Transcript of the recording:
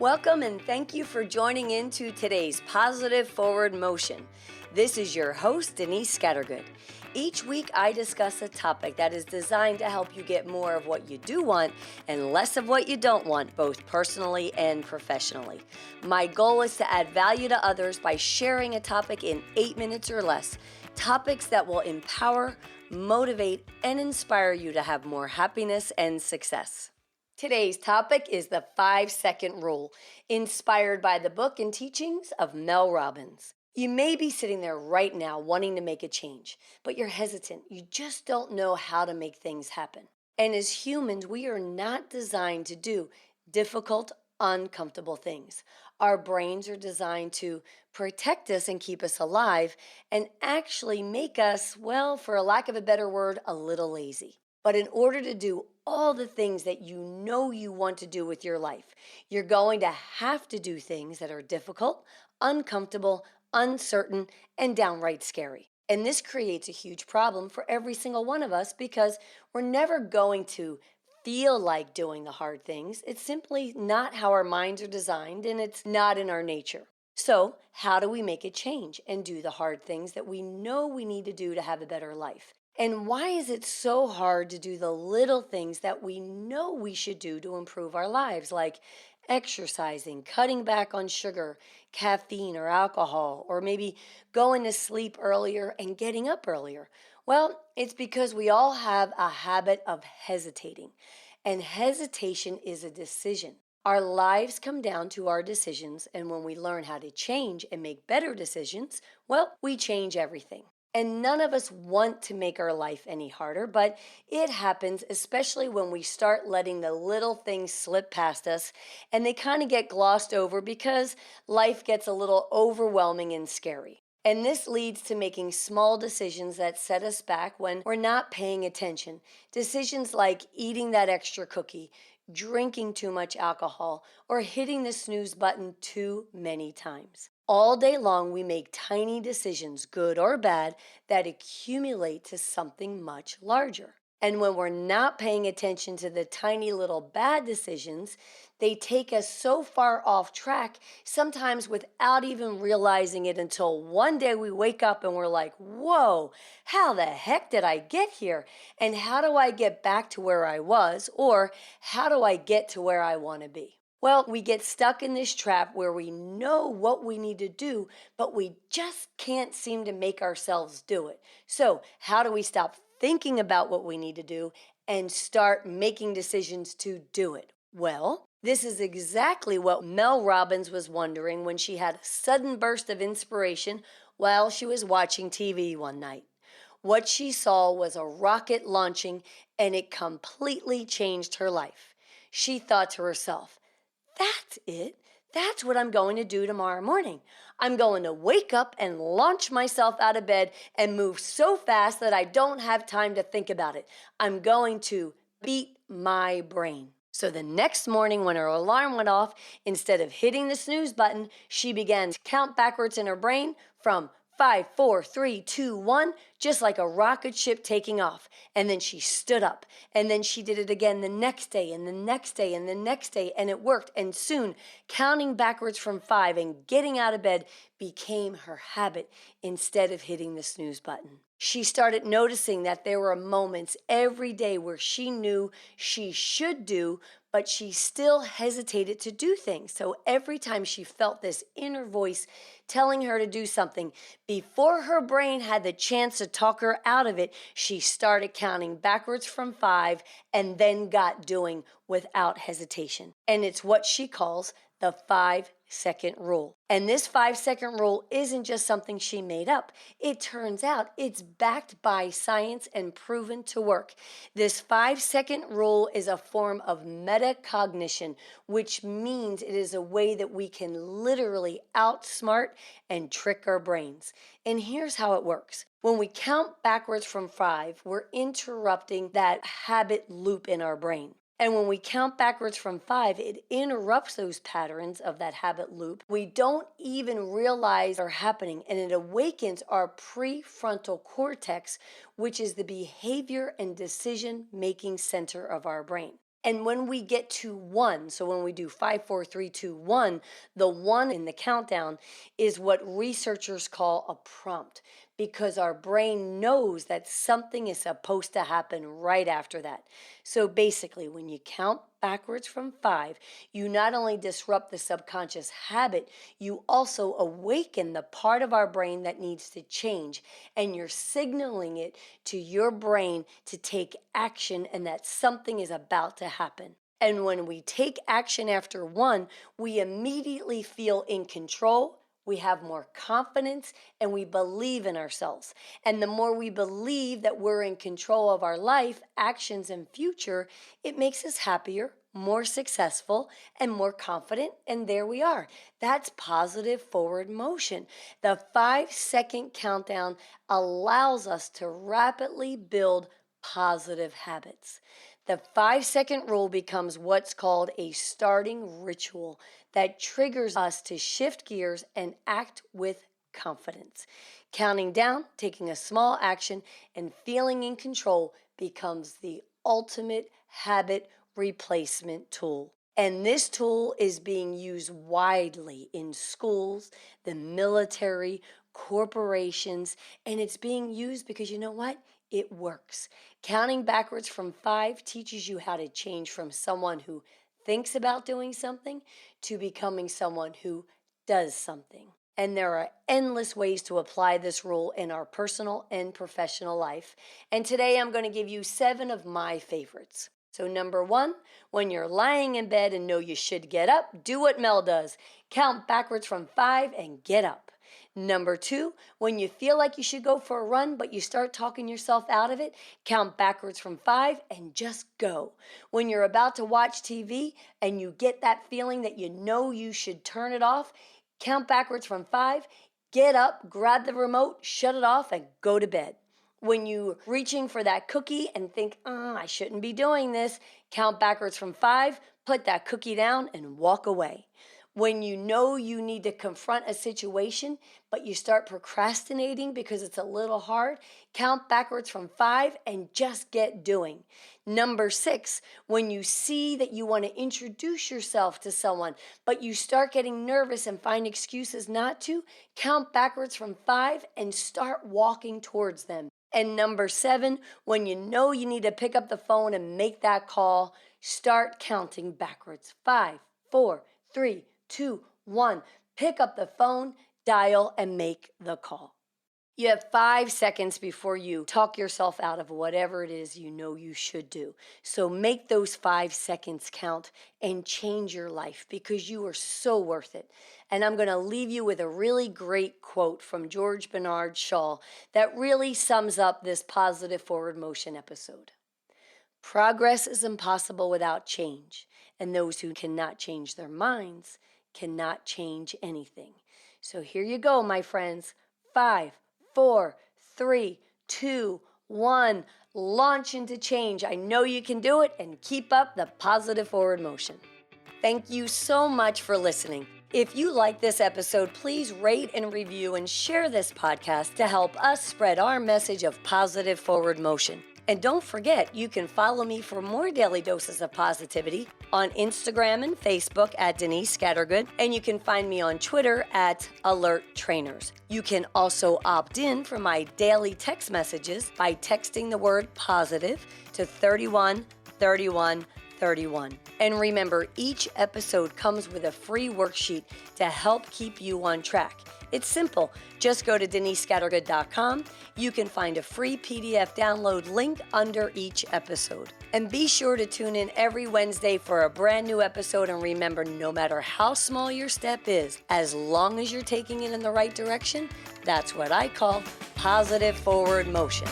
Welcome and thank you for joining into today's Positive Forward Motion. This is your host, Denise Scattergood. Each week I discuss a topic that is designed to help you get more of what you do want and less of what you don't want, both personally and professionally. My goal is to add value to others by sharing a topic in 8 minutes or less. Topics that will empower, motivate, and inspire you to have more happiness and success. Today's topic is the 5-second rule, inspired by the book and teachings of Mel Robbins. You may be sitting there right now wanting to make a change, but you're hesitant. You just don't know how to make things happen. And as humans, we are not designed to do difficult, uncomfortable things. Our brains are designed to protect us and keep us alive and actually make us, well, for a lack of a better word, a little lazy. But in order to do all the things that you know you want to do with your life, you're going to have to do things that are difficult, uncomfortable, uncertain, and downright scary. And this creates a huge problem for every single one of us because we're never going to feel like doing the hard things. It's simply not how our minds are designed, and it's not in our nature. So, how do we make a change and do the hard things that we know we need to do to have a better life? And why is it so hard to do the little things that we know we should do to improve our lives, like exercising, cutting back on sugar, caffeine, or alcohol, or maybe going to sleep earlier and getting up earlier? Well, it's because we all have a habit of hesitating, and hesitation is a decision. Our lives come down to our decisions, and when we learn how to change and make better decisions, well, we change everything. And none of us want to make our life any harder, but it happens, especially when we start letting the little things slip past us and they kind of get glossed over because life gets a little overwhelming and scary. And this leads to making small decisions that set us back when we're not paying attention. Decisions like eating that extra cookie, drinking too much alcohol, or hitting the snooze button too many times. All day long, we make tiny decisions, good or bad, that accumulate to something much larger. And when we're not paying attention to the tiny little bad decisions, they take us so far off track, sometimes without even realizing it until one day we wake up and we're like, whoa, how the heck did I get here? And how do I get back to where I was? Or how do I get to where I want to be? Well, we get stuck in this trap where we know what we need to do, but we just can't seem to make ourselves do it. So, how do we stop thinking about what we need to do and start making decisions to do it? Well, this is exactly what Mel Robbins was wondering when she had a sudden burst of inspiration while she was watching TV one night. What she saw was a rocket launching, and it completely changed her life. She thought to herself, that's it. That's what I'm going to do tomorrow morning. I'm going to wake up and launch myself out of bed and move so fast that I don't have time to think about it. I'm going to beat my brain. So the next morning when her alarm went off, instead of hitting the snooze button, she began to count backwards in her brain from 5, 4, 3, 2, 1, just like a rocket ship taking off. And then she stood up. And then she did it again the next day and the next day and the next day. And it worked. And soon, counting backwards from 5 and getting out of bed became her habit instead of hitting the snooze button. She started noticing that there were moments every day where she knew she should do, but she still hesitated to do things. So every time she felt this inner voice telling her to do something, before her brain had the chance to talk her out of it, she started counting backwards from 5 and then got doing without hesitation. And it's what she calls the 5-second rule. And this 5-second rule isn't just something she made up. It turns out it's backed by science and proven to work. This 5-second rule is a form of metacognition, which means it is a way that we can literally outsmart and trick our brains. And here's how it works. When we count backwards from 5, we're interrupting that habit loop in our brain. And when we count backwards from 5, it interrupts those patterns of that habit loop. We don't even realize they're happening, and it awakens our prefrontal cortex, which is the behavior and decision-making center of our brain. And when we get to 1, so when we do 5, 4, 3, 2, 1, the 1 in the countdown is what researchers call a prompt, because our brain knows that something is supposed to happen right after that. So basically, when you count backwards from 5, you not only disrupt the subconscious habit, you also awaken the part of our brain that needs to change, and you're signaling it to your brain to take action and that something is about to happen. And when we take action after 1, we immediately feel in control, we have more confidence, and we believe in ourselves. And the more we believe that we're in control of our life, actions, and future, it makes us happier, more successful, and more confident. And there we are. That's positive forward motion. The 5-second countdown allows us to rapidly build positive habits. The 5-second rule becomes what's called a starting ritual that triggers us to shift gears and act with confidence. Counting down, taking a small action, and feeling in control becomes the ultimate habit replacement tool. And this tool is being used widely in schools, the military, corporations, and it's being used because you know what? It works. Counting backwards from 5 teaches you how to change from someone who thinks about doing something to becoming someone who does something. And there are endless ways to apply this rule in our personal and professional life. And today I'm going to give you 7 of my favorites. So number 1, when you're lying in bed and know you should get up, do what Mel does. Count backwards from 5 and get up. Number 2, when you feel like you should go for a run, but you start talking yourself out of it, count backwards from 5 and just go. When you're about to watch TV and you get that feeling that you know you should turn it off, count backwards from 5, get up, grab the remote, shut it off, and go to bed. When you're reaching for that cookie and think, I shouldn't be doing this, count backwards from 5, put that cookie down, and walk away. When you know you need to confront a situation, but you start procrastinating because it's a little hard, count backwards from 5 and just get doing. Number 6, when you see that you want to introduce yourself to someone, but you start getting nervous and find excuses not to, count backwards from 5 and start walking towards them. And number 7, when you know you need to pick up the phone and make that call, start counting backwards. 5, 4, 3, 2, 1. Pick up the phone, dial, and make the call. You have 5 seconds before you talk yourself out of whatever it is you know you should do. So make those 5 seconds count and change your life because you are so worth it. And I'm going to leave you with a really great quote from George Bernard Shaw that really sums up this positive forward motion episode. Progress is impossible without change, and those who cannot change their minds cannot change anything. So here you go, my friends. 5, 4, 3, 2, 1. Launch into change. I know you can do it, and keep up the positive forward motion. Thank you so much for listening. If you like this episode, please rate and review and share this podcast to help us spread our message of positive forward motion. And don't forget, you can follow me for more daily doses of positivity on Instagram and Facebook at Denise Scattergood, and you can find me on Twitter at Alert Trainers. You can also opt in for my daily text messages by texting the word positive to 31 31 31. And remember, each episode comes with a free worksheet to help keep you on track. It's simple. Just go to denisescattergood.com. You can find a free PDF download link under each episode. And be sure to tune in every Wednesday for a brand new episode. And remember, no matter how small your step is, as long as you're taking it in the right direction, that's what I call positive forward motion.